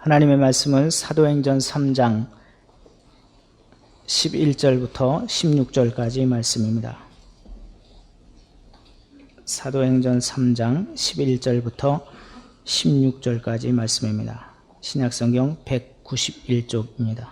하나님의 말씀은 사도행전 3장 11절부터 16절까지 말씀입니다. 사도행전 3장 11절부터 16절까지 말씀입니다. 신약성경 191쪽입니다.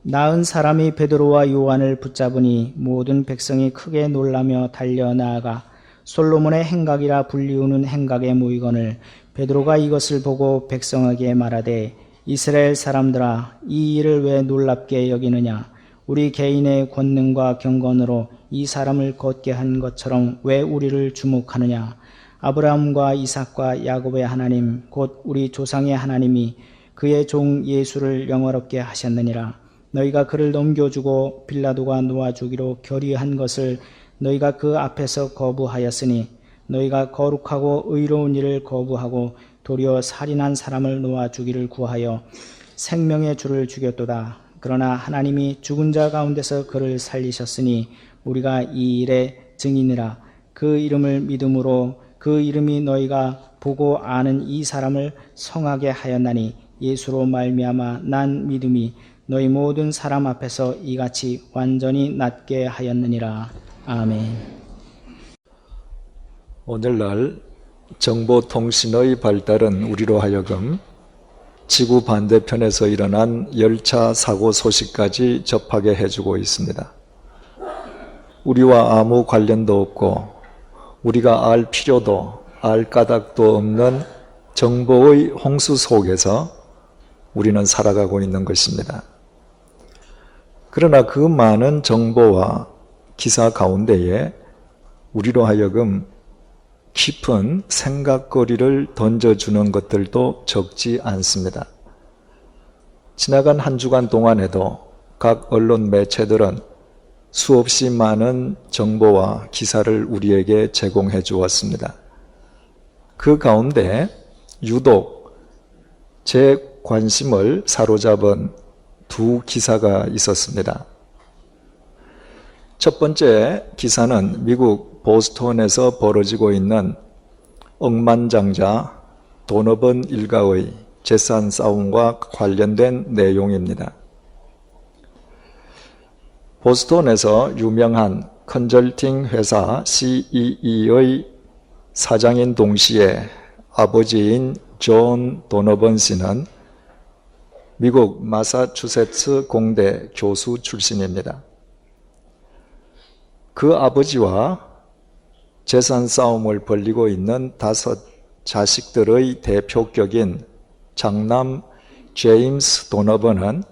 나은 사람이 베드로와 요한을 붙잡으니 모든 백성이 크게 놀라며 달려나아가 솔로몬의 행각이라 불리우는 행각에 모이거늘 베드로가 이것을 보고 백성에게 말하되 이스라엘 사람들아, 이 일을 왜 놀랍게 여기느냐? 우리 개인의 권능과 경건으로 이 사람을 걷게 한 것처럼 왜 우리를 주목하느냐? 아브라함과 이삭과 야곱의 하나님 곧 우리 조상의 하나님이 그의 종 예수를 영화롭게 하셨느니라. 너희가 그를 넘겨주고 빌라도가 놓아주기로 결의한 것을 너희가 그 앞에서 거부하였으니 너희가 거룩하고 의로운 일을 거부하고 도리어 살인한 사람을 놓아주기를 구하여 생명의 주를 죽였도다. 그러나 하나님이 죽은 자 가운데서 그를 살리셨으니 우리가 이 일의 증인이라. 그 이름을 믿음으로 그 이름이 너희가 보고 아는 이 사람을 성하게 하였나니 예수로 말미암아 난 믿음이 너희 모든 사람 앞에서 이같이 완전히 낫게 하였느니라. 아멘. 오늘날 정보통신의 발달은 우리로 하여금 지구 반대편에서 일어난 열차 사고 소식까지 접하게 해주고 있습니다. 우리와 아무 관련도 없고 우리가 알 필요도 알 까닭도 없는 정보의 홍수 속에서 우리는 살아가고 있는 것입니다. 그러나 그 많은 정보와 기사 가운데에 우리로 하여금 깊은 생각거리를 던져주는 것들도 적지 않습니다. 지나간 한 주간 동안에도 각 언론 매체들은 수없이 많은 정보와 기사를 우리에게 제공해 주었습니다. 그 가운데 유독 제 관심을 사로잡은 두 기사가 있었습니다. 첫 번째 기사는 미국 보스턴에서 벌어지고 있는 억만장자 도너번 일가의 재산 싸움과 관련된 내용입니다. 보스턴에서 유명한 컨설팅 회사 CEE의 사장인 동시에 아버지인 존 도너번 씨는 미국 마사추세츠 공대 교수 출신입니다. 그 아버지와 재산 싸움을 벌이고 있는 5 자식들의 대표격인 장남 제임스 도너번은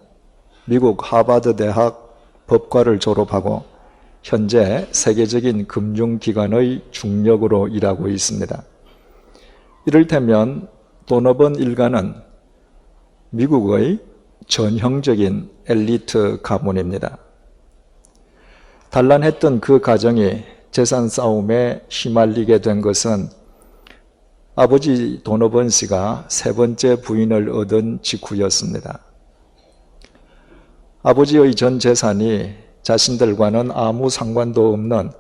미국 하버드 대학 법과를 졸업하고 현재 세계적인 금융기관의 중력으로 일하고 있습니다. 이를테면 도너번 일가는 미국의 전형적인 엘리트 가문입니다. 단란했던 그 가정이 재산 싸움에 휘말리게 된 것은 아버지 도너번 씨가 3번째 부인을 얻은 직후였습니다. 아버지의 전 재산이 자신들과는 아무 상관도 없는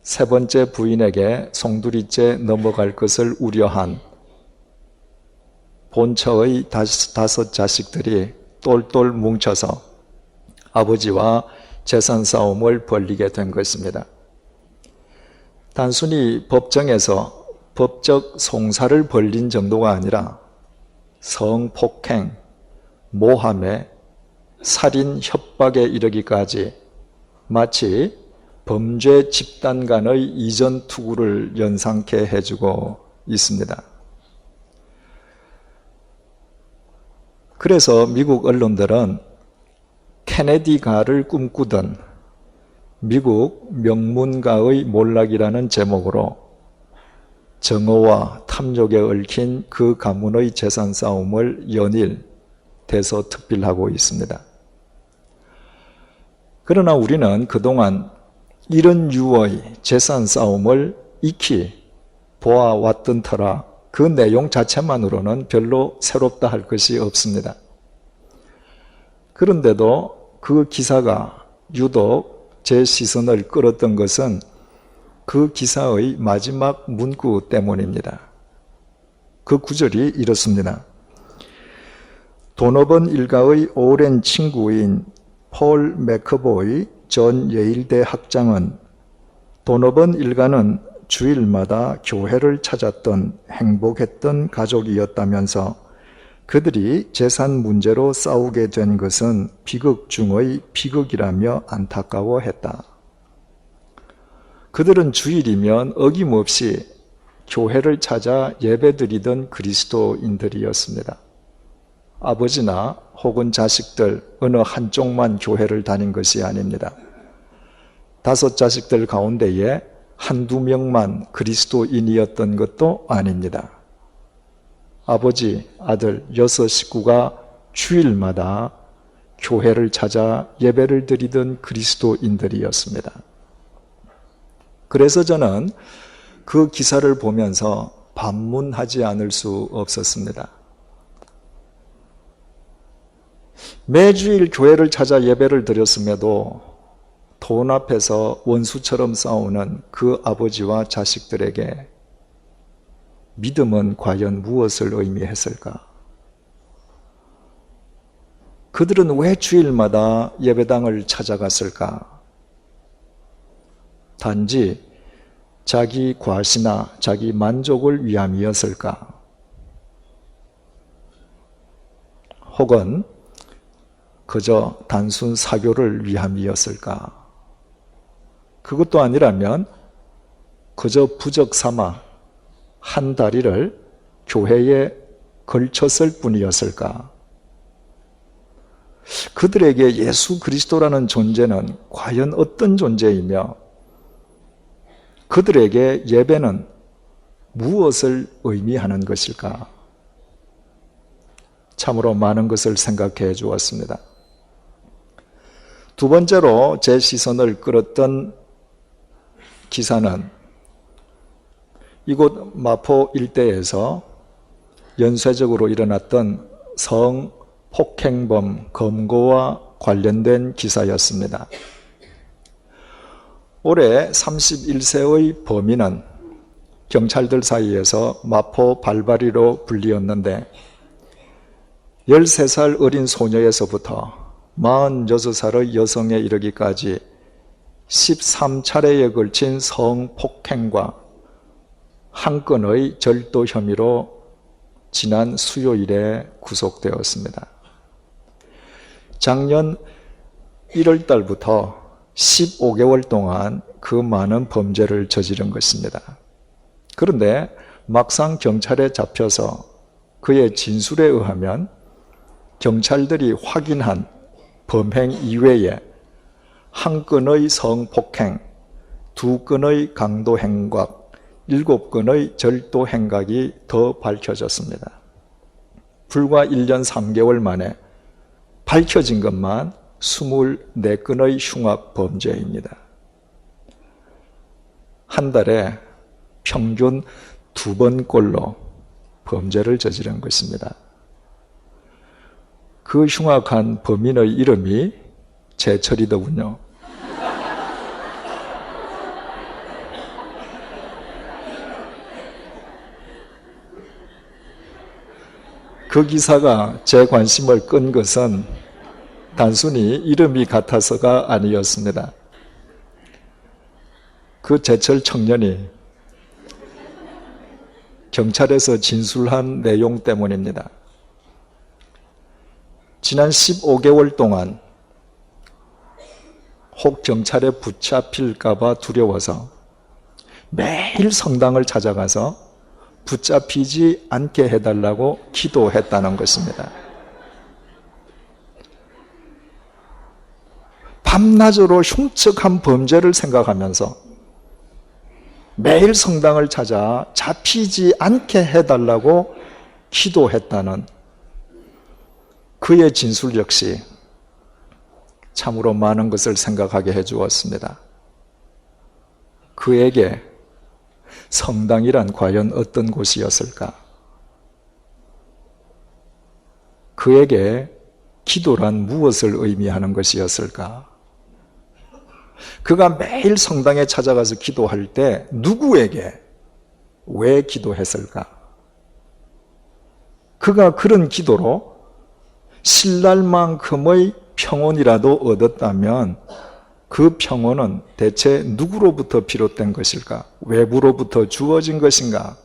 3번째 부인에게 송두리째 넘어갈 것을 우려한 본처의 5 자식들이 똘똘 뭉쳐서 아버지와 재산 싸움을 벌이게 된 것입니다. 단순히 법정에서 법적 송사를 벌린 정도가 아니라 성폭행, 모함에 살인, 협박에 이르기까지 마치 범죄 집단 간의 이전 투구를 연상케 해주고 있습니다. 그래서 미국 언론들은 케네디가를 꿈꾸던 미국 명문가의 몰락이라는 제목으로 정오와 탐욕에 얽힌 그 가문의 재산 싸움을 연일 대서특필하고 있습니다. 그러나 우리는 그동안 이런 유의 재산 싸움을 익히 보아왔던 터라 그 내용 자체만으로는 별로 새롭다 할 것이 없습니다. 그런데도 그 기사가 유독 제 시선을 끌었던 것은 그 기사의 마지막 문구 때문입니다. 그 구절이 이렇습니다. 도노번 일가의 오랜 친구인 폴 매커보이 전 예일대 학장은 도노번 일가는 주일마다 교회를 찾았던 행복했던 가족이었다면서 그들이 재산 문제로 싸우게 된 것은 비극 중의 비극이라며 안타까워했다. 그들은 주일이면 어김없이 교회를 찾아 예배드리던 그리스도인들이었습니다. 아버지나 혹은 자식들 어느 한쪽만 교회를 다닌 것이 아닙니다. 5 자식들 가운데에 한두 명만 그리스도인이었던 것도 아닙니다. 아버지, 아들 6 식구가 주일마다 교회를 찾아 예배를 드리던 그리스도인들이었습니다. 그래서 저는 그 기사를 보면서 반문하지 않을 수 없었습니다. 매주일 교회를 찾아 예배를 드렸음에도 돈 앞에서 원수처럼 싸우는 그 아버지와 자식들에게 믿음은 과연 무엇을 의미했을까? 그들은 왜 주일마다 예배당을 찾아갔을까? 단지 자기 과시나 자기 만족을 위함이었을까? 혹은 그저 단순 사교를 위함이었을까? 그것도 아니라면 그저 부적 삼아 한 다리를 교회에 걸쳤을 뿐이었을까? 그들에게 예수 그리스도라는 존재는 과연 어떤 존재이며 그들에게 예배는 무엇을 의미하는 것일까? 참으로 많은 것을 생각해 주었습니다. 두 번째로 제 시선을 끌었던 기사는 이곳 마포 일대에서 연쇄적으로 일어났던 성폭행범 검거와 관련된 기사였습니다. 올해 31세의 범인은 경찰들 사이에서 마포 발바리로 불리었는데 13살 어린 소녀에서부터 46살의 여성에 이르기까지 13차례에 걸친 성폭행과 한 건의 절도 혐의로 지난 수요일에 구속되었습니다. 작년 1월 달부터 15개월 동안 그 많은 범죄를 저지른 것입니다. 그런데 막상 경찰에 잡혀서 그의 진술에 의하면 경찰들이 확인한 범행 이외에 한 건의 성폭행, 2건의 강도 행각, 7건의 절도 행각이 더 밝혀졌습니다. 불과 1년 3개월 만에 밝혀진 것만 24건의 흉악 범죄입니다. 한 달에 평균 2번꼴로 범죄를 저지른 것입니다. 그 흉악한 범인의 이름이 제철이더군요. 그 기사가 제 관심을 끈 것은 단순히 이름이 같아서가 아니었습니다. 그 제철 청년이 경찰에서 진술한 내용 때문입니다. 지난 15개월 동안 혹 경찰에 붙잡힐까봐 두려워서 매일 성당을 찾아가서 붙잡히지 않게 해달라고 기도했다는 것입니다. 밤낮으로 흉측한 범죄를 생각하면서 매일 성당을 찾아 잡히지 않게 해달라고 기도했다는 그의 진술 역시 참으로 많은 것을 생각하게 해주었습니다. 그에게 성당이란 과연 어떤 곳이었을까? 그에게 기도란 무엇을 의미하는 것이었을까? 그가 매일 성당에 찾아가서 기도할 때 누구에게 왜 기도했을까? 그가 그런 기도로 신랄만큼의 평온이라도 얻었다면 그 평온은 대체 누구로부터 비롯된 것일까? 외부로부터 주어진 것인가?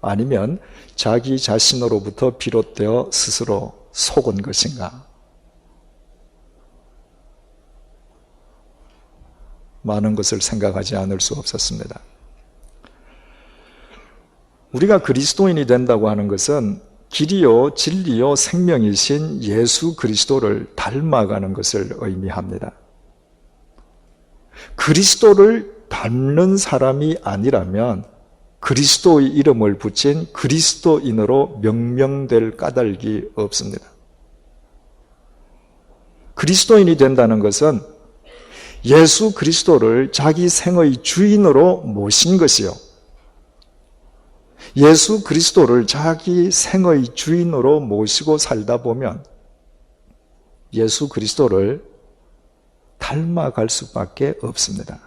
아니면 자기 자신으로부터 비롯되어 스스로 속은 것인가? 많은 것을 생각하지 않을 수 없었습니다. 우리가 그리스도인이 된다고 하는 것은 길이요 진리요 생명이신 예수 그리스도를 닮아가는 것을 의미합니다. 그리스도를 닮는 사람이 아니라면 그리스도의 이름을 붙인 그리스도인으로 명명될 까닭이 없습니다. 그리스도인이 된다는 것은 예수 그리스도를 자기 생의 주인으로 모신 것이요. 예수 그리스도를 자기 생의 주인으로 모시고 살다 보면 예수 그리스도를 닮아갈 수밖에 없습니다.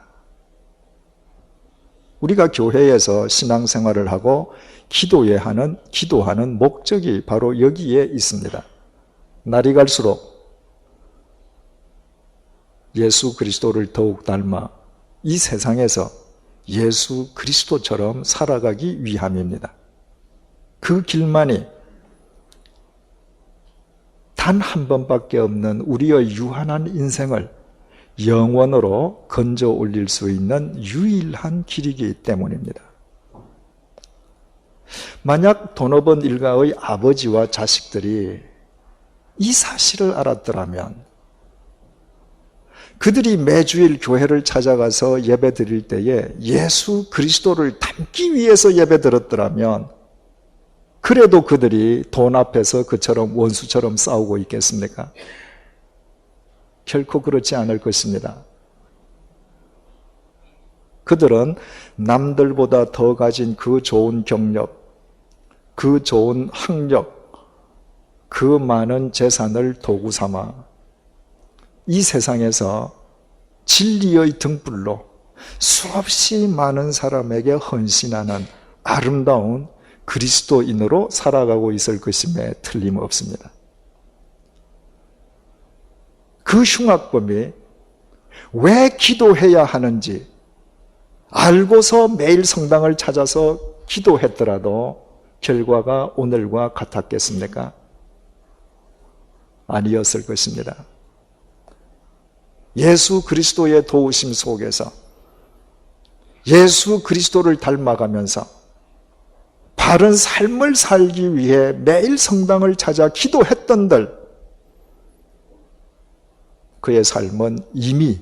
우리가 교회에서 신앙생활을 하고 기도하는 목적이 바로 여기에 있습니다. 날이 갈수록 예수 그리스도를 더욱 닮아 이 세상에서 예수 그리스도처럼 살아가기 위함입니다. 그 길만이 단 한 번밖에 없는 우리의 유한한 인생을 영원으로 건져 올릴 수 있는 유일한 길이기 때문입니다. 만약 도노번 일가의 아버지와 자식들이 이 사실을 알았더라면 그들이 매주일 교회를 찾아가서 예배 드릴 때에 예수 그리스도를 닮기 위해서 예배 드렸더라면 그래도 그들이 돈 앞에서 그처럼 원수처럼 싸우고 있겠습니까? 결코 그렇지 않을 것입니다. 그들은 남들보다 더 가진 그 좋은 경력, 그 좋은 학력, 그 많은 재산을 도구 삼아 이 세상에서 진리의 등불로 수없이 많은 사람에게 헌신하는 아름다운 그리스도인으로 살아가고 있을 것임에 틀림없습니다. 그 흉악범이 왜 기도해야 하는지 알고서 매일 성당을 찾아서 기도했더라도 결과가 오늘과 같았겠습니까? 아니었을 것입니다. 예수 그리스도의 도우심 속에서 예수 그리스도를 닮아가면서 바른 삶을 살기 위해 매일 성당을 찾아 기도했던들 그의 삶은 이미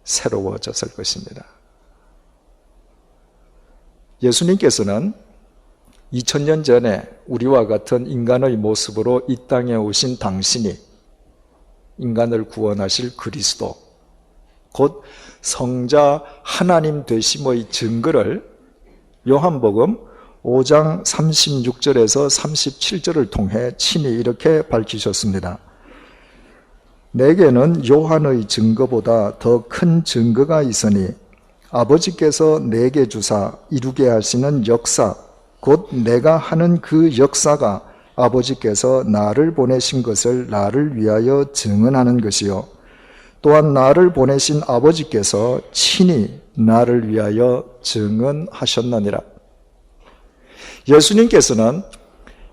새로워졌을 것입니다. 예수님께서는 2000년 전에 우리와 같은 인간의 모습으로 이 땅에 오신 당신이 인간을 구원하실 그리스도, 곧 성자 하나님 되심의 증거를 요한복음 5장 36절에서 37절을 통해 친히 이렇게 밝히셨습니다. 내게는 요한의 증거보다 더 큰 증거가 있으니 아버지께서 내게 주사 이루게 하시는 역사, 곧 내가 하는 그 역사가 아버지께서 나를 보내신 것을 나를 위하여 증언하는 것이요. 또한 나를 보내신 아버지께서 친히 나를 위하여 증언하셨느니라. 예수님께서는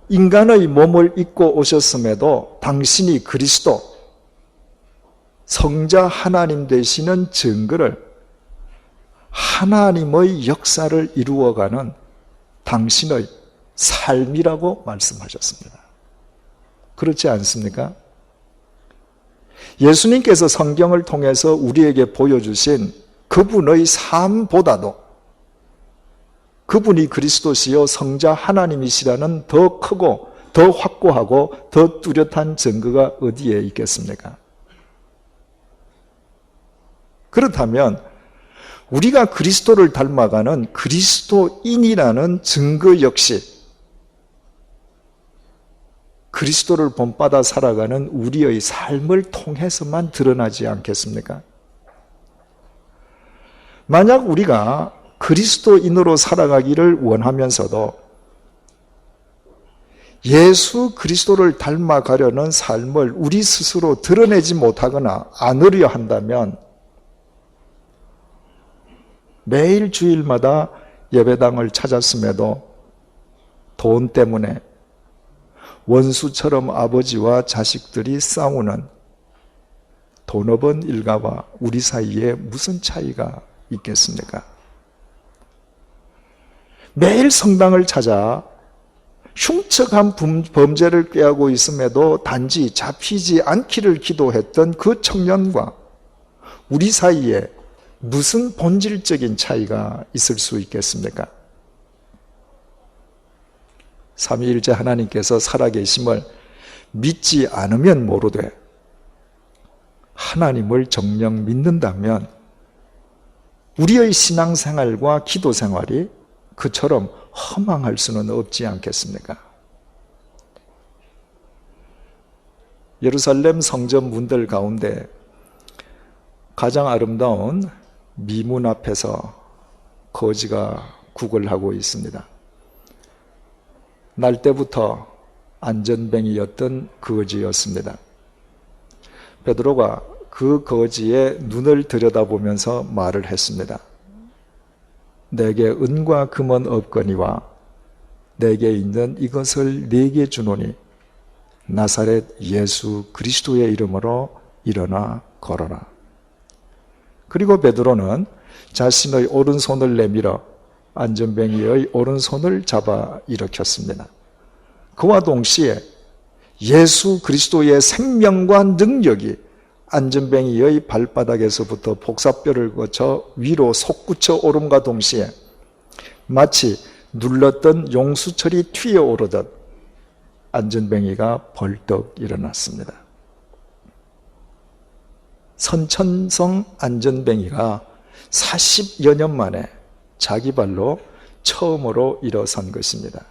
인간의 몸을 입고 오셨음에도 당신이 그리스도, 성자 하나님 되시는 증거를 하나님의 역사를 이루어가는 당신의 삶이라고 말씀하셨습니다. 그렇지 않습니까? 예수님께서 성경을 통해서 우리에게 보여주신 그분의 삶보다도 그분이 그리스도시요 성자 하나님이시라는 더 크고 더 확고하고 더 뚜렷한 증거가 어디에 있겠습니까? 그렇다면 우리가 그리스도를 닮아가는 그리스도인이라는 증거 역시 그리스도를 본받아 살아가는 우리의 삶을 통해서만 드러나지 않겠습니까? 만약 우리가 그리스도인으로 살아가기를 원하면서도 예수 그리스도를 닮아가려는 삶을 우리 스스로 드러내지 못하거나 안으려 한다면 매일 주일마다 예배당을 찾았음에도 돈 때문에 원수처럼 아버지와 자식들이 싸우는 돈없은 일가와 우리 사이에 무슨 차이가 있겠습니까? 매일 성당을 찾아 흉측한 범죄를 꾀하고 있음에도 단지 잡히지 않기를 기도했던 그 청년과 우리 사이에 무슨 본질적인 차이가 있을 수 있겠습니까? 삼위일체 하나님께서 살아계심을 믿지 않으면 모르되 하나님을 정녕 믿는다면 우리의 신앙생활과 기도생활이 그처럼 허망할 수는 없지 않겠습니까? 예루살렘 성전 문들 가운데 가장 아름다운 미문 앞에서 거지가 구걸하고 있습니다. 날 때부터 안전뱅이였던 거지였습니다. 베드로가 그 거지의 눈을 들여다보면서 말을 했습니다. 내게 은과 금은 없거니와 내게 있는 이것을 네게 주노니 나사렛 예수 그리스도의 이름으로 일어나 걸어라. 그리고 베드로는 자신의 오른손을 내밀어 안전뱅이의 오른손을 잡아 일으켰습니다. 그와 동시에 예수 그리스도의 생명과 능력이 안전뱅이의 발바닥에서부터 복사뼈를 거쳐 위로 솟구쳐 오름과 동시에 마치 눌렀던 용수철이 튀어오르듯 안전뱅이가 벌떡 일어났습니다. 선천성 안전뱅이가 40여 년 만에 자기 발로 처음으로 일어선 것입니다.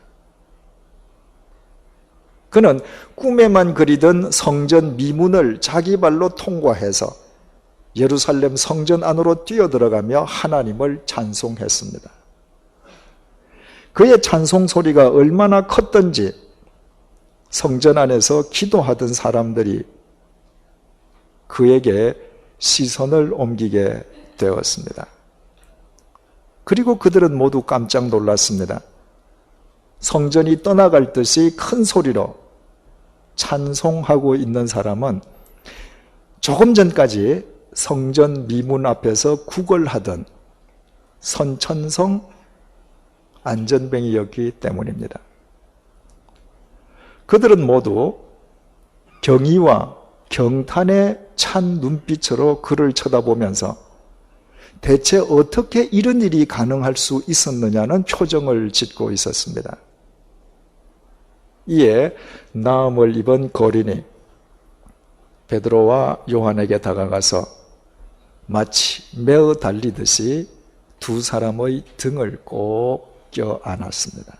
그는 꿈에만 그리던 성전 미문을 자기 발로 통과해서 예루살렘 성전 안으로 뛰어들어가며 하나님을 찬송했습니다. 그의 찬송 소리가 얼마나 컸던지 성전 안에서 기도하던 사람들이 그에게 시선을 옮기게 되었습니다. 그리고 그들은 모두 깜짝 놀랐습니다. 성전이 떠나갈 듯이 큰 소리로 찬송하고 있는 사람은 조금 전까지 성전 미문 앞에서 구걸하던 선천성 안전뱅이였기 때문입니다. 그들은 모두 경의와 경탄에 찬 눈빛으로 그를 쳐다보면서 대체 어떻게 이런 일이 가능할 수 있었느냐는 표정을 짓고 있었습니다. 이에 나음을 입은 거린이 베드로와 요한에게 다가가서 마치 매어 달리듯이 두 사람의 등을 꼭 껴안았습니다.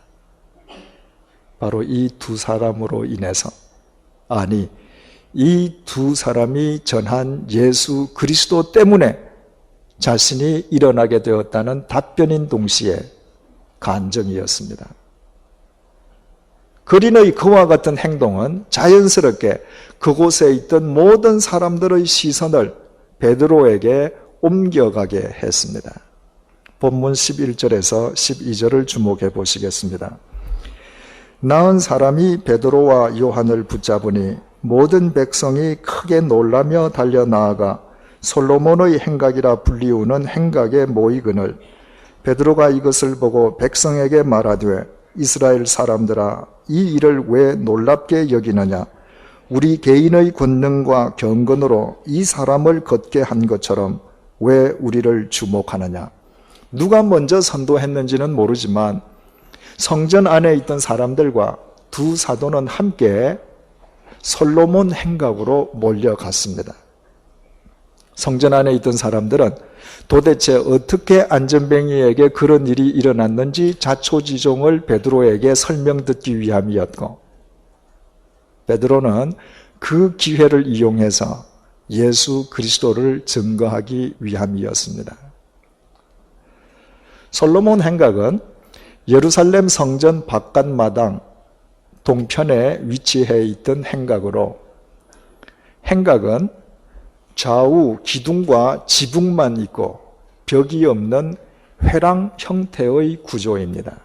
바로 이 두 사람으로 인해서, 아니 이 두 사람이 전한 예수 그리스도 때문에 자신이 일어나게 되었다는 답변인 동시에 간증이었습니다. 거린의 그와 같은 행동은 자연스럽게 그곳에 있던 모든 사람들의 시선을 베드로에게 옮겨가게 했습니다. 본문 11절에서 12절을 주목해 보시겠습니다. 나은 사람이 베드로와 요한을 붙잡으니 모든 백성이 크게 놀라며 달려나아가 솔로몬의 행각이라 불리우는 행각에 모이거늘 베드로가 이것을 보고 백성에게 말하되 이스라엘 사람들아 이 일을 왜 놀랍게 여기느냐 우리 개인의 권능과 경건으로 이 사람을 걷게 한 것처럼 왜 우리를 주목하느냐. 누가 먼저 선도했는지는 모르지만 성전 안에 있던 사람들과 두 사도는 함께 솔로몬 행각으로 몰려갔습니다. 성전 안에 있던 사람들은 도대체 어떻게 안전뱅이에게 그런 일이 일어났는지 자초지종을 베드로에게 설명 듣기 위함이었고, 베드로는 그 기회를 이용해서 예수 그리스도를 증거하기 위함이었습니다. 솔로몬 행각은 예루살렘 성전 바깥마당 동편에 위치해 있던 행각으로, 행각은 좌우 기둥과 지붕만 있고 벽이 없는 회랑 형태의 구조입니다.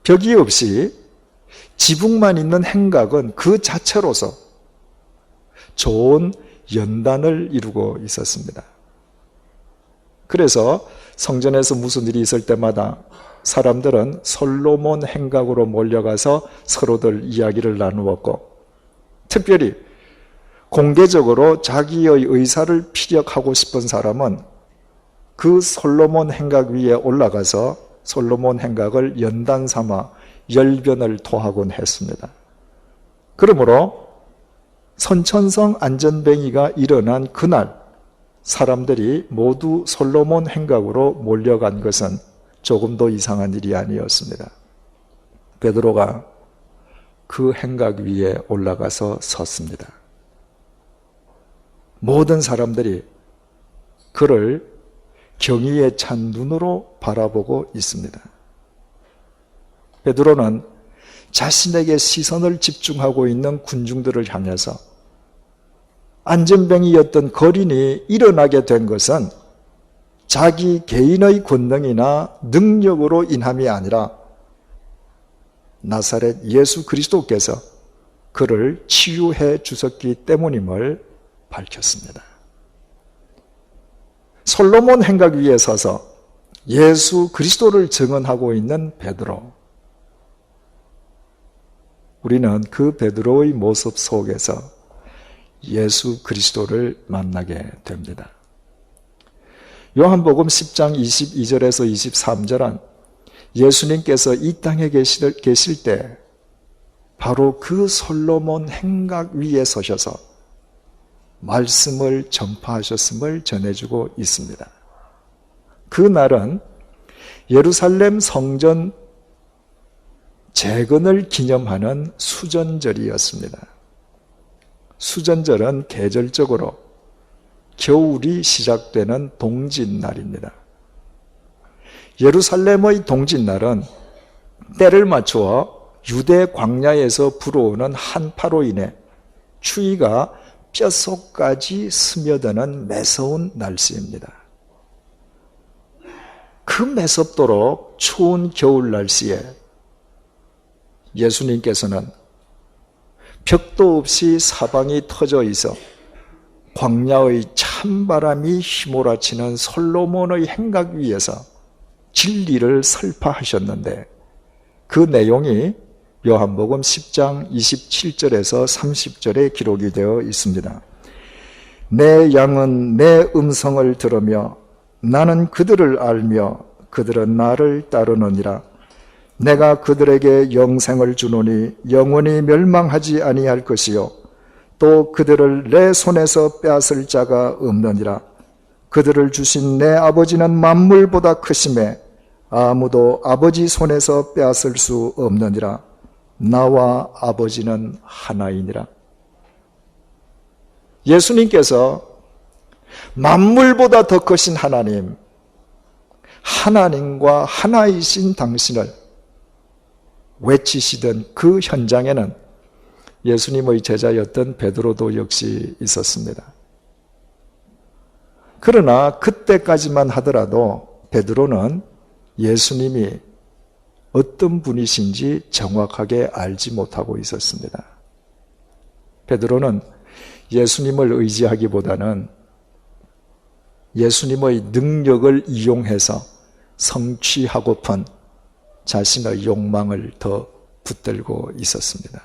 벽이 없이 지붕만 있는 행각은 그 자체로서 좋은 연단을 이루고 있었습니다. 그래서 성전에서 무슨 일이 있을 때마다 사람들은 솔로몬 행각으로 몰려가서 서로들 이야기를 나누었고, 특별히 공개적으로 자기의 의사를 피력하고 싶은 사람은 그 솔로몬 행각 위에 올라가서 솔로몬 행각을 연단 삼아 열변을 토하곤 했습니다. 그러므로 선천성 안전뱅이가 일어난 그날 사람들이 모두 솔로몬 행각으로 몰려간 것은 조금도 이상한 일이 아니었습니다. 베드로가 그 행각 위에 올라가서 섰습니다. 모든 사람들이 그를 경의에 찬 눈으로 바라보고 있습니다. 베드로는 자신에게 시선을 집중하고 있는 군중들을 향해서 안전뱅이였던 거린이 일어나게 된 것은 자기 개인의 권능이나 능력으로 인함이 아니라 나사렛 예수 그리스도께서 그를 치유해 주셨기 때문임을 밝혔습니다. 솔로몬 행각 위에 서서 예수 그리스도를 증언하고 있는 베드로. 우리는 그 베드로의 모습 속에서 예수 그리스도를 만나게 됩니다. 요한복음 10장 22절에서 23절은 예수님께서 이 땅에 계실 때 바로 그 솔로몬 행각 위에 서셔서 말씀을 전파하셨음을 전해주고 있습니다. 그 날은 예루살렘 성전 재건을 기념하는 수전절이었습니다. 수전절은 계절적으로 겨울이 시작되는 동짓날입니다. 예루살렘의 동짓날은 때를 맞추어 유대 광야에서 불어오는 한파로 인해 추위가 뼛속까지 스며드는 매서운 날씨입니다. 그 매섭도록 추운 겨울 날씨에 예수님께서는 벽도 없이 사방이 터져 있어 광야의 찬바람이 휘몰아치는 솔로몬의 행각 위에서 진리를 설파하셨는데, 그 내용이 요한복음 10장 27절에서 30절에 기록이 되어 있습니다. 내 양은 내 음성을 들으며 나는 그들을 알며 그들은 나를 따르느니라. 내가 그들에게 영생을 주노니 영원히 멸망하지 아니할 것이요 또 그들을 내 손에서 빼앗을 자가 없느니라. 그들을 주신 내 아버지는 만물보다 크심에 아무도 아버지 손에서 빼앗을 수 없느니라. 나와 아버지는 하나이니라. 예수님께서 만물보다 더 크신 하나님, 하나님과 하나이신 당신을 외치시던 그 현장에는 예수님의 제자였던 베드로도 역시 있었습니다. 그러나 그때까지만 하더라도 베드로는 예수님이 어떤 분이신지 정확하게 알지 못하고 있었습니다. 베드로는 예수님을 의지하기보다는 예수님의 능력을 이용해서 성취하고픈 자신의 욕망을 더 붙들고 있었습니다.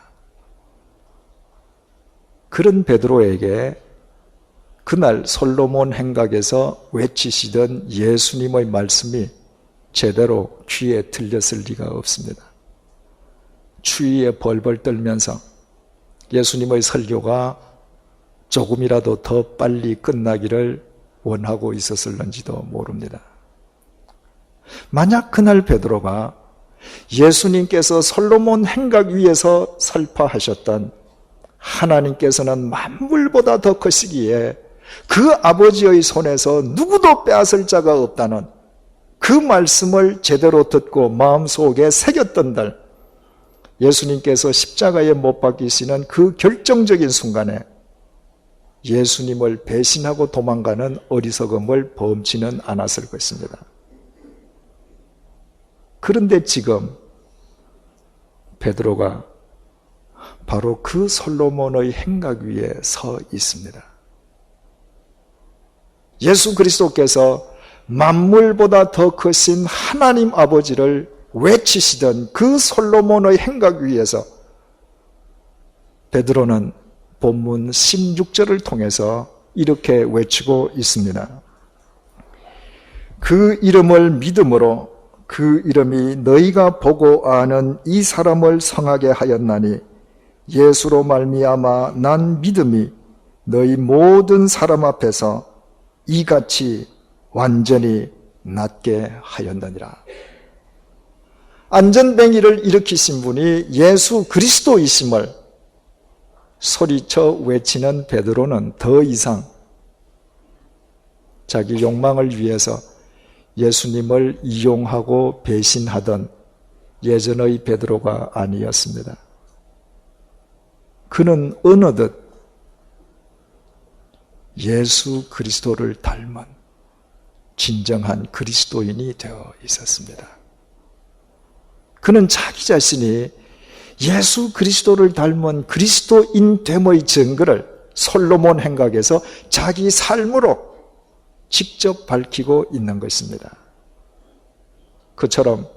그런 베드로에게 그날 솔로몬 행각에서 외치시던 예수님의 말씀이 제대로 귀에 들렸을 리가 없습니다. 추위에 벌벌 떨면서 예수님의 설교가 조금이라도 더 빨리 끝나기를 원하고 있었을는지도 모릅니다. 만약 그날 베드로가 예수님께서 솔로몬 행각 위에서 설파하셨던 하나님께서는 만물보다 더 크시기에 그 아버지의 손에서 누구도 빼앗을 자가 없다는 그 그 말씀을 제대로 듣고 마음속에 새겼던들, 예수님께서 십자가에 못 박히시는 그 결정적인 순간에 예수님을 배신하고 도망가는 어리석음을 범치는 않았을 것입니다. 그런데 지금 베드로가 바로 그 솔로몬의 행각 위에 서 있습니다. 예수 그리스도께서 만물보다 더 크신 하나님 아버지를 외치시던 그 솔로몬의 행각 위에서 베드로는 본문 16절을 통해서 이렇게 외치고 있습니다. 그 이름을 믿음으로 그 이름이 너희가 보고 아는 이 사람을 성하게 하였나니 예수로 말미암아 난 믿음이 너희 모든 사람 앞에서 이같이 완전히 낫게 하였느니라. 안전뱅이를 일으키신 분이 예수 그리스도이심을 소리쳐 외치는 베드로는 더 이상 자기 욕망을 위해서 예수님을 이용하고 배신하던 예전의 베드로가 아니었습니다. 그는 어느덧 예수 그리스도를 닮은 진정한 그리스도인이 되어 있었습니다. 그는 자기 자신이 예수 그리스도를 닮은 그리스도인 됨의 증거를 솔로몬 행각에서 자기 삶으로 직접 밝히고 있는 것입니다. 그처럼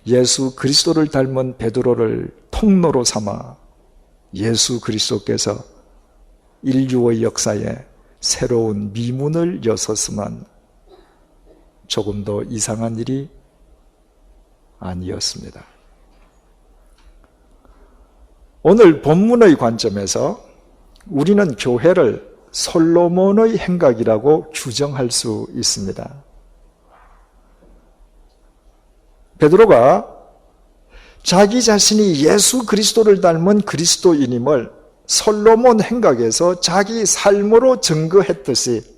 예수 그리스도를 닮은 베드로를 통로로 삼아 예수 그리스도께서 인류의 역사에 새로운 미문을 여셨으면 조금 더 이상한 일이 아니었습니다. 오늘 본문의 관점에서 우리는 교회를 솔로몬의 행각이라고 규정할 수 있습니다. 베드로가 자기 자신이 예수 그리스도를 닮은 그리스도인임을 솔로몬 행각에서 자기 삶으로 증거했듯이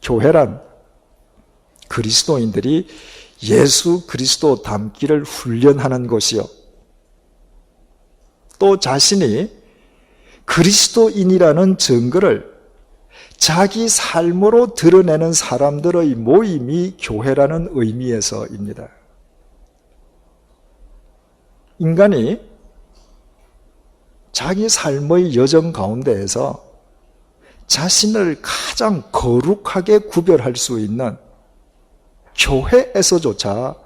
교회란 그리스도인들이 예수 그리스도 닮기를 훈련하는 것이요, 또 자신이 그리스도인이라는 증거를 자기 삶으로 드러내는 사람들의 모임이 교회라는 의미에서입니다. 인간이 자기 삶의 여정 가운데에서 자신을 가장 거룩하게 구별할 수 있는 교회에서조차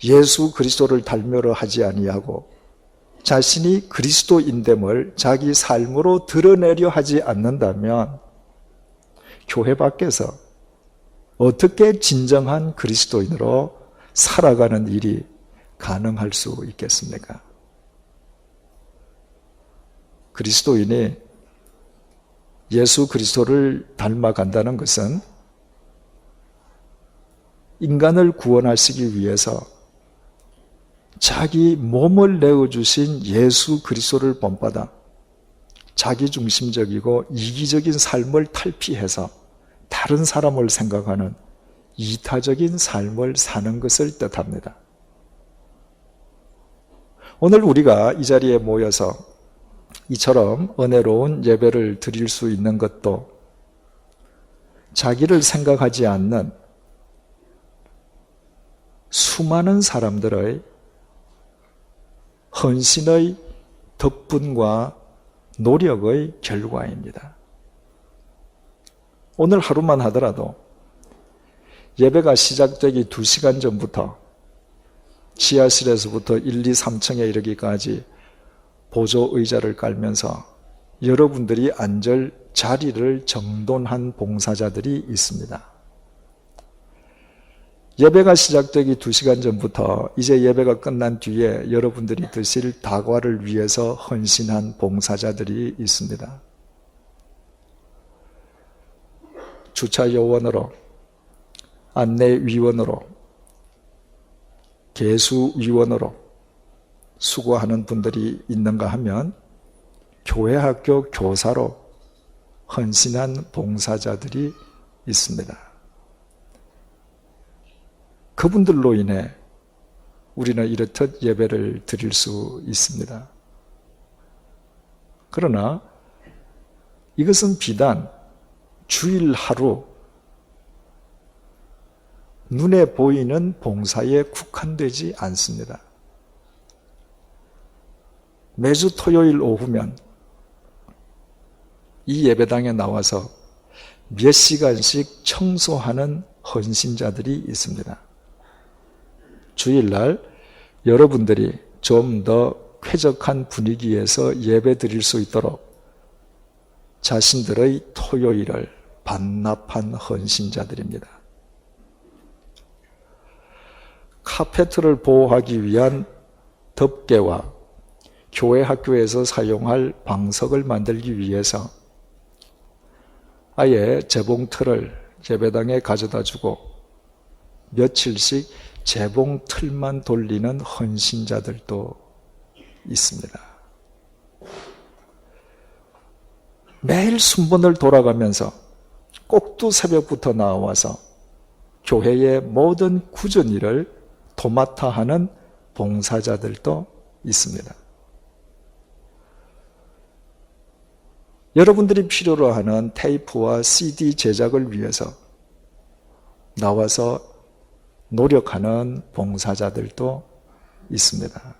예수 그리스도를 닮으려 하지 아니하고 자신이 그리스도인됨을 자기 삶으로 드러내려 하지 않는다면 교회 밖에서 어떻게 진정한 그리스도인으로 살아가는 일이 가능할 수 있겠습니까? 그리스도인이 예수 그리스도를 닮아간다는 것은 인간을 구원하시기 위해서 자기 몸을 내어주신 예수 그리스도를 본받아 자기중심적이고 이기적인 삶을 탈피해서 다른 사람을 생각하는 이타적인 삶을 사는 것을 뜻합니다. 오늘 우리가 이 자리에 모여서 이처럼 은혜로운 예배를 드릴 수 있는 것도 자기를 생각하지 않는 수많은 사람들의 헌신의 덕분과 노력의 결과입니다. 오늘 하루만 하더라도 예배가 시작되기 2시간 전부터 지하실에서부터 1, 2, 3층에 이르기까지 보조 의자를 깔면서 여러분들이 앉을 자리를 정돈한 봉사자들이 있습니다. 예배가 시작되기 2시간 전부터 이제 예배가 끝난 뒤에 여러분들이 드실 다과를 위해서 헌신한 봉사자들이 있습니다. 주차 요원으로, 안내위원으로, 개수위원으로 수고하는 분들이 있는가 하면 교회학교 교사로 헌신한 봉사자들이 있습니다. 그분들로 인해 우리는 이렇듯 예배를 드릴 수 있습니다. 그러나 이것은 비단 주일 하루 눈에 보이는 봉사에 국한되지 않습니다. 매주 토요일 오후면 이 예배당에 나와서 몇 시간씩 청소하는 헌신자들이 있습니다. 주일날 여러분들이 좀 더 쾌적한 분위기에서 예배 드릴 수 있도록 자신들의 토요일을 반납한 헌신자들입니다. 카페트를 보호하기 위한 덮개와 교회 학교에서 사용할 방석을 만들기 위해서 아예 재봉틀을 예배당에 가져다 주고 며칠씩 재봉틀만 돌리는 헌신자들도 있습니다. 매일 순번을 돌아가면서 꼭두 새벽부터 나와서 교회의 모든 굳은 일을 도맡아 하는 봉사자들도 있습니다. 여러분들이 필요로 하는 테이프와 CD 제작을 위해서 나와서 노력하는 봉사자들도 있습니다.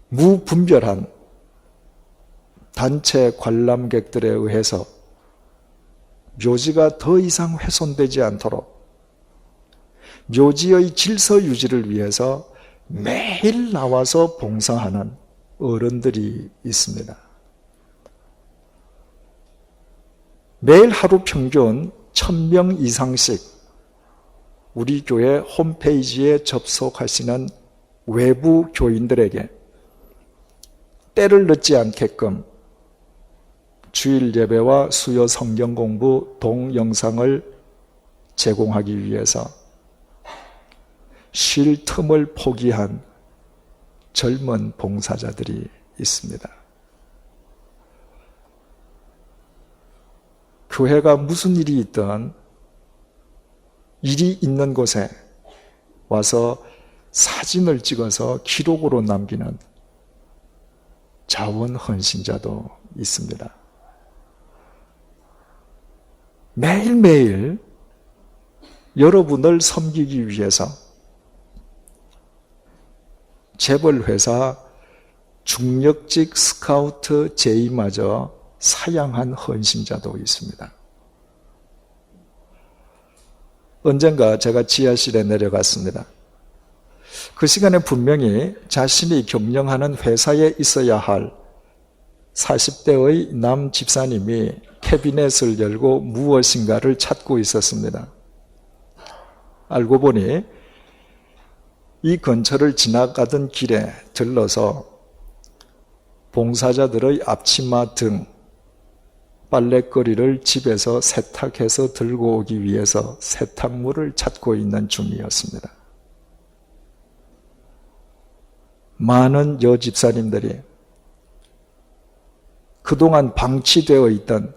무분별한 단체 관람객들에 의해서 묘지가 더 이상 훼손되지 않도록 묘지의 질서 유지를 위해서 매일 나와서 봉사하는 어른들이 있습니다. 매일 하루 평균 1000명 이상씩 우리 교회 홈페이지에 접속하시는 외부 교인들에게 때를 늦지 않게끔 주일 예배와 수요 성경 공부 동영상을 제공하기 위해서 쉴 틈을 포기한 젊은 봉사자들이 있습니다. 교회가 무슨 일이 있든 일이 있는 곳에 와서 사진을 찍어서 기록으로 남기는 자원 헌신자도 있습니다. 매일매일 여러분을 섬기기 위해서 재벌회사 중력직 스카우트 제의마저 사양한 헌신자도 있습니다. 언젠가 제가 지하실에 내려갔습니다. 그 시간에 분명히 자신이 경영하는 회사에 있어야 할 40대의 남 집사님이 캐비넷을 열고 무엇인가를 찾고 있었습니다. 알고 보니 이 근처를 지나가던 길에 들러서 봉사자들의 앞치마 등 빨랫거리를 집에서 세탁해서 들고 오기 위해서 세탁물을 찾고 있는 중이었습니다. 많은 여집사님들이 그동안 방치되어 있던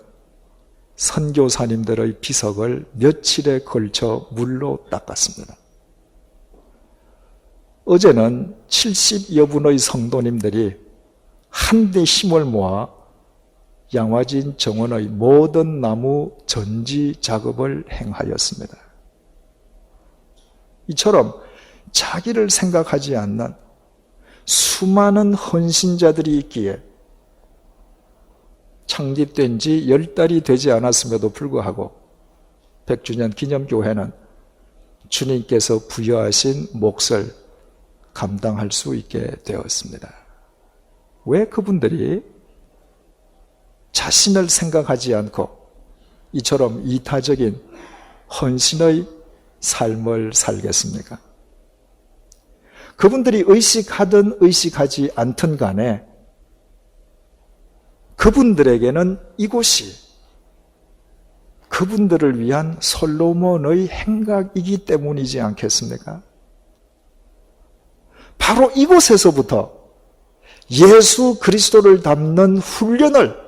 선교사님들의 비석을 며칠에 걸쳐 물로 닦았습니다. 어제는 70여 분의 성도님들이 한데 힘을 모아 양화진 정원의 모든 나무 전지 작업을 행하였습니다. 이처럼 자기를 생각하지 않는 수많은 헌신자들이 있기에 창립된 지 10달이 되지 않았음에도 불구하고 100주년 기념교회는 주님께서 부여하신 몫을 감당할 수 있게 되었습니다. 왜 그분들이 자신을 생각하지 않고 이처럼 이타적인 헌신의 삶을 살겠습니까? 그분들이 의식하든 의식하지 않든 간에 그분들에게는 이곳이 그분들을 위한 솔로몬의 행각이기 때문이지 않겠습니까? 바로 이곳에서부터 예수 그리스도를 닮는 훈련을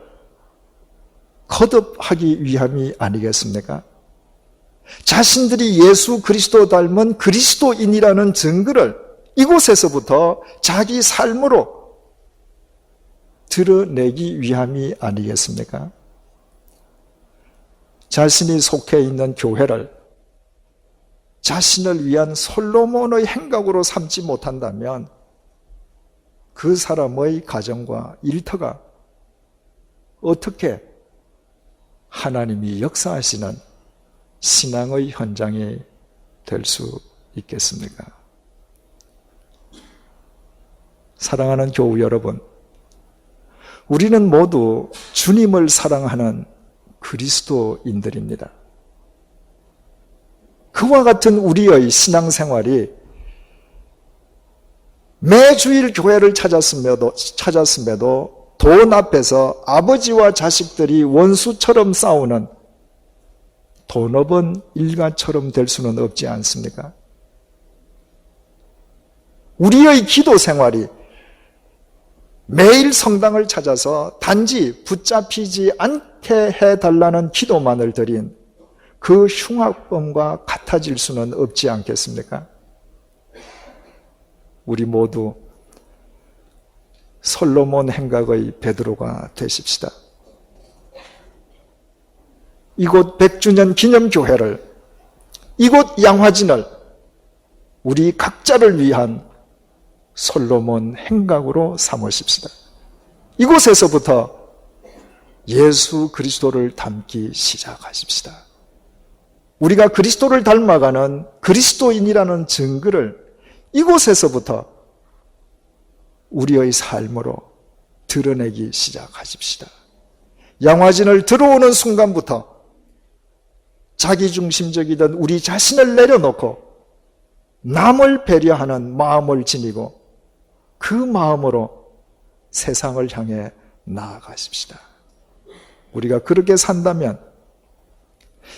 거듭하기 위함이 아니겠습니까? 자신들이 예수 그리스도 닮은 그리스도인이라는 증거를 이곳에서부터 자기 삶으로 드러내기 위함이 아니겠습니까? 자신이 속해 있는 교회를 자신을 위한 솔로몬의 행각으로 삼지 못한다면 그 사람의 가정과 일터가 어떻게 하나님이 역사하시는 신앙의 현장이 될 수 있겠습니까? 사랑하는 교우 여러분, 우리는 모두 주님을 사랑하는 그리스도인들입니다. 그와 같은 우리의 신앙생활이 매주일 교회를 찾았음에도 돈 앞에서 아버지와 자식들이 원수처럼 싸우는 돈 없은 일가처럼 될 수는 없지 않습니까? 우리의 기도 생활이 매일 성당을 찾아서 단지 붙잡히지 않게 해달라는 기도만을 드린 그 흉악범과 같아질 수는 없지 않겠습니까? 우리 모두 솔로몬 행각의 베드로가 되십시다. 이곳 100주년 기념교회를, 이곳 양화진을 우리 각자를 위한 솔로몬 행각으로 삼으십시다. 이곳에서부터 예수 그리스도를 닮기 시작하십시다. 우리가 그리스도를 닮아가는 그리스도인이라는 증거를 이곳에서부터 우리의 삶으로 드러내기 시작하십시다. 양화진을 들어오는 순간부터 자기중심적이던 우리 자신을 내려놓고 남을 배려하는 마음을 지니고 그 마음으로 세상을 향해 나아가십시다. 우리가 그렇게 산다면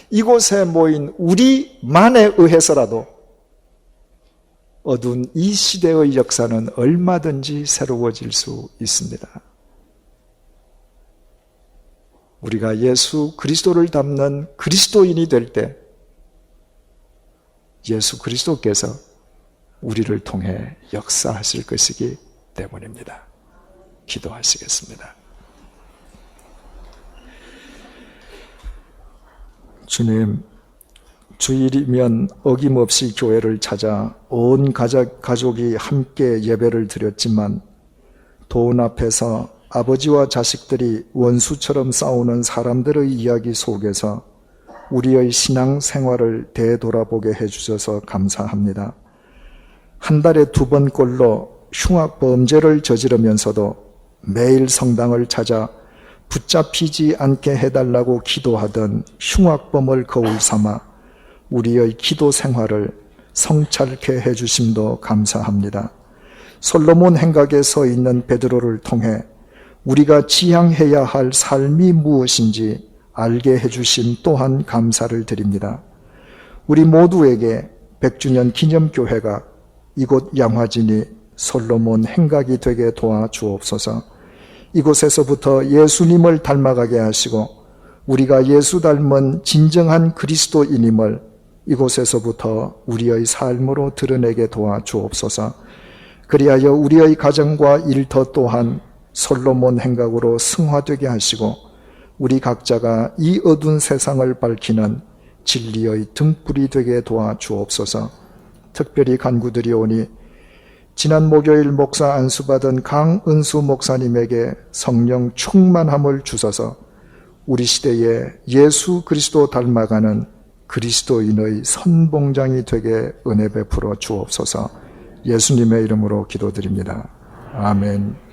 이곳에 모인 우리만에 의해서라도 어두운 이 시대의 역사는 얼마든지 새로워질 수 있습니다. 우리가 예수 그리스도를 닮는 그리스도인이 될 때 예수 그리스도께서 우리를 통해 역사하실 것이기 때문입니다. 기도하시겠습니다. 주님, 주일이면 어김없이 교회를 찾아 온 가족이 함께 예배를 드렸지만 돈 앞에서 아버지와 자식들이 원수처럼 싸우는 사람들의 이야기 속에서 우리의 신앙 생활을 되돌아보게 해주셔서 감사합니다. 한 달에 2번꼴로 흉악 범죄를 저지르면서도 매일 성당을 찾아 붙잡히지 않게 해달라고 기도하던 흉악범을 거울 삼아 우리의 기도 생활을 성찰케 해주심도 감사합니다. 솔로몬 행각에 서 있는 베드로를 통해 우리가 지향해야 할 삶이 무엇인지 알게 해주심 또한 감사를 드립니다. 우리 모두에게 100주년 기념교회가 이곳 양화진이 솔로몬 행각이 되게 도와주옵소서. 이곳에서부터 예수님을 닮아가게 하시고 우리가 예수 닮은 진정한 그리스도인임을 이곳에서부터 우리의 삶으로 드러내게 도와주옵소서. 그리하여 우리의 가정과 일터 또한 솔로몬 행각으로 승화되게 하시고 우리 각자가 이 어두운 세상을 밝히는 진리의 등불이 되게 도와주옵소서. 특별히 간구드리오니 지난 목요일 목사 안수받은 강은수 목사님에게 성령 충만함을 주셔서 우리 시대에 예수 그리스도 닮아가는 그리스도인의 선봉장이 되게 은혜 베풀어 주옵소서. 예수님의 이름으로 기도드립니다. 아멘.